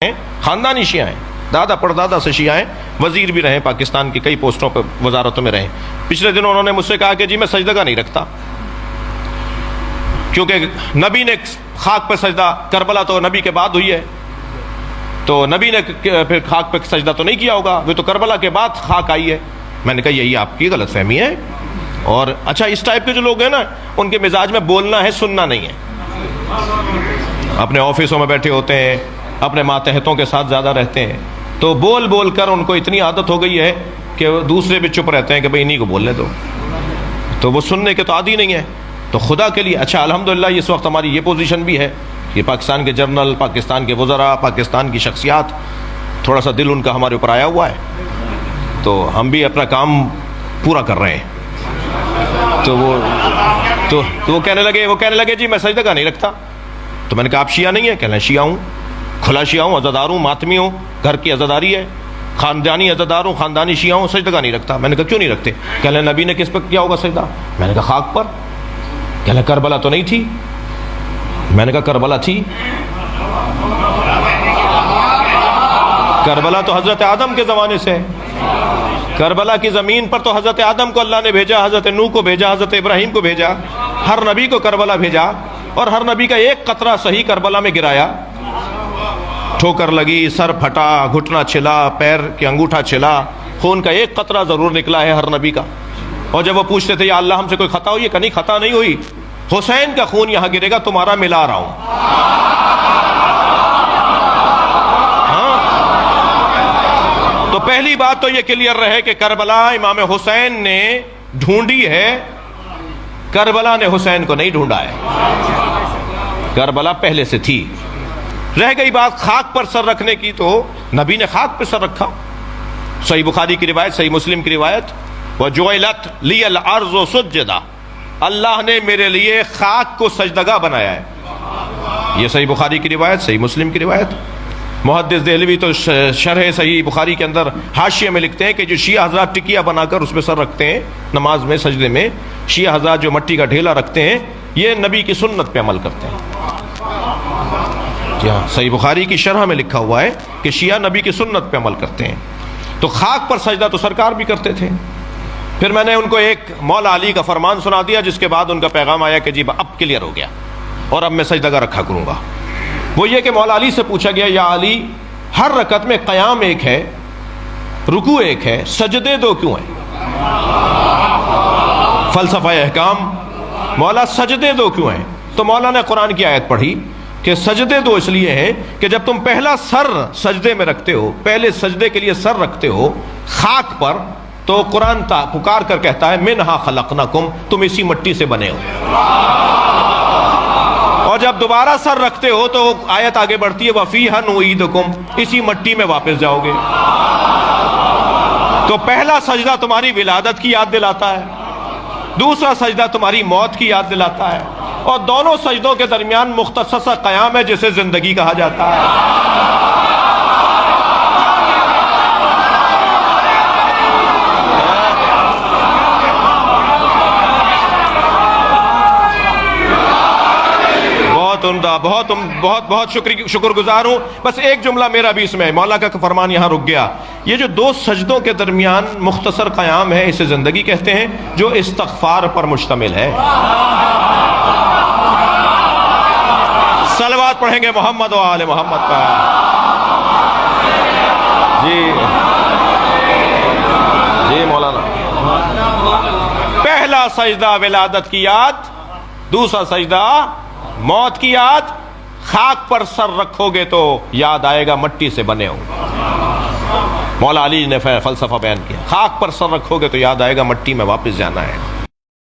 ہیں، خاندانی شیعہ ہیں، دادا پردادا سے شیعہ ہیں، وزیر بھی رہے، پاکستان کی کئی پوسٹوں پر وزارتوں میں رہے۔ پچھلے دنوں انہوں نے مجھ سے کہا کہ جی میں سجدہ نہیں رکھتا، کیونکہ نبی نے خاک پہ سجدہ، کربلا تو نبی کے بعد ہوئی ہے، تو نبی نے پھر خاک پہ سجدہ تو نہیں کیا ہوگا، وہ تو کربلا کے بعد خاک آئی ہے۔ میں نے کہا یہی آپ کی غلط فہمی ہے۔ اور اچھا اس ٹائپ کے جو لوگ ہیں نا، ان کے مزاج میں بولنا ہے، سننا نہیں ہے۔ اپنے آفسوں میں بیٹھے ہوتے ہیں، اپنے ماتحتوں کے ساتھ زیادہ رہتے ہیں، تو بول بول کر ان کو اتنی عادت ہو گئی ہے کہ دوسرے بھی چپ رہتے ہیں کہ بھئی انہی کو بولنے دو، تو وہ سننے کے تو عادی نہیں ہے۔ تو خدا کے لیے اچھا الحمدللہ اس وقت ہماری یہ پوزیشن بھی ہے کہ پاکستان کے جرنل، پاکستان کے وزراء، پاکستان کی شخصیات، تھوڑا سا دل ان کا ہمارے اوپر آیا ہوا ہے، تو ہم بھی اپنا کام پورا کر رہے ہیں۔ تو وہ کہنے لگے جی میں سجدہ نہیں رکھتا۔ تو میں نے کہا آپ شیعہ نہیں ہیں؟ کہنا شیعہ ہوں، کھلا شیعہ ہوں، عزادار ہوں، ماتمی ہوں، گھر کی عزاداری ہے، خاندانی عزادار ہوں، خاندانی شیعہ ہوں، سجدہ نہیں رکھتا۔ میں نے کہا کیوں نہیں رکھتے؟ کہنے نبی نے کس پر کیا ہوگا سجدہ؟ میں نے کہا خاک پر۔ کہنے کربلا تو نہیں تھی؟ میں نے کہا کربلا تھی، کربلا تو حضرت آدم کے زمانے سے ہے، کربلا کی زمین پر تو حضرت آدم کو اللہ نے بھیجا، حضرت نوح کو بھیجا، حضرت ابراہیم کو بھیجا، ہر نبی کو کربلا بھیجا، اور ہر نبی کا ایک قطرہ صحیح کربلا میں گرایا، ٹھوکر لگی، سر پھٹا، گھٹنا چھلا، پیر کے انگوٹھا چھلا، خون کا ایک قطرہ ضرور نکلا ہے ہر نبی کا۔ اور جب وہ پوچھتے تھے یا اللہ ہم سے کوئی خطا ہوئی ہے؟ کہ نہیں خطا نہیں ہوئی، حسین کا خون یہاں گرے گا، تمہارا ملا رہا ہوں۔ تو پہلی بات تو یہ کلیئر رہے کہ کربلا امام حسین نے ڈھونڈی ہے، کربلا نے حسین کو نہیں ڈھونڈا ہے، کربلا پہلے سے تھی۔ رہ گئی بات خاک پر سر رکھنے کی، تو نبی نے خاک پر سر رکھا۔ صحیح بخاری کی روایت، صحیح مسلم کی روایت، وَجُعِلَتْ لِيَ الْأَرْضُ سُجَّدًا، اللہ نے میرے لیے خاک کو سجدگاہ بنایا ہے۔ یہ صحیح بخاری کی روایت، صحیح مسلم کی روایت۔ محدث دہلوی تو شرح صحیح بخاری کے اندر حاشیے میں لکھتے ہیں کہ جو شیعہ حضرات ٹکیا بنا کر اس پہ سر رکھتے ہیں نماز میں، سجدے میں، شیعہ حضرات جو مٹی کا ڈھیلا رکھتے ہیں، یہ نبی کی سنت پہ عمل کرتے ہیں۔ جی ہاں، صحیح بخاری کی شرح میں لکھا ہوا ہے کہ شیعہ نبی کی سنت پہ عمل کرتے ہیں۔ تو خاک پر سجدہ تو سرکار بھی کرتے تھے۔ پھر میں نے ان کو ایک مولا علی کا فرمان سنا دیا، جس کے بعد ان کا پیغام آیا کہ جی اب کلیئر ہو گیا اور اب میں سجدہ رکھا کروں گا۔ وہ یہ کہ مولا علی سے پوچھا گیا یا علی، ہر رکعت میں قیام ایک ہے، رکوع ایک ہے، سجدے دو کیوں ہیں؟ فلسفہ احکام، مولا سجدے دو کیوں ہیں؟ تو مولا نے قرآن کی آیت پڑھی کہ سجدے دو اس لیے ہیں کہ جب تم پہلا سر سجدے میں رکھتے ہو، پہلے سجدے کے لیے سر رکھتے ہو خاک پر، تو قرآن پکار کر کہتا ہے منہا خلقناکم، تم اسی مٹی سے بنے ہو۔ اور جب دوبارہ سر رکھتے ہو تو آیت آگے بڑھتی ہے وَفِيهَا نُعِيدُكُمْ، اسی مٹی میں واپس جاؤ گے۔ تو پہلا سجدہ تمہاری ولادت کی یاد دلاتا ہے، دوسرا سجدہ تمہاری موت کی یاد دلاتا ہے، اور دونوں سجدوں کے درمیان مختصر سا قیام ہے جسے زندگی کہا جاتا ہے۔ بہت شکر گزار ہوں۔ بس ایک جملہ میرا بھی اس میں، مولا کا فرمان یہاں رک گیا۔ یہ جو دو سجدوں کے درمیان مختصر قیام ہے، اسے زندگی کہتے ہیں، جو استغفار پر مشتمل ہے۔ صلوات پڑھیں گے محمد و آل محمد پر۔ جی مولانا، پہلا سجدہ ولادت کی یاد، دوسرا سجدہ موت کی یاد۔ خاک پر سر رکھو گے تو یاد آئے گا مٹی سے بنے ہو۔ مولا علی نے فلسفہ بیان کیا، خاک پر سر رکھو گے تو یاد آئے گا مٹی میں واپس جانا ہے۔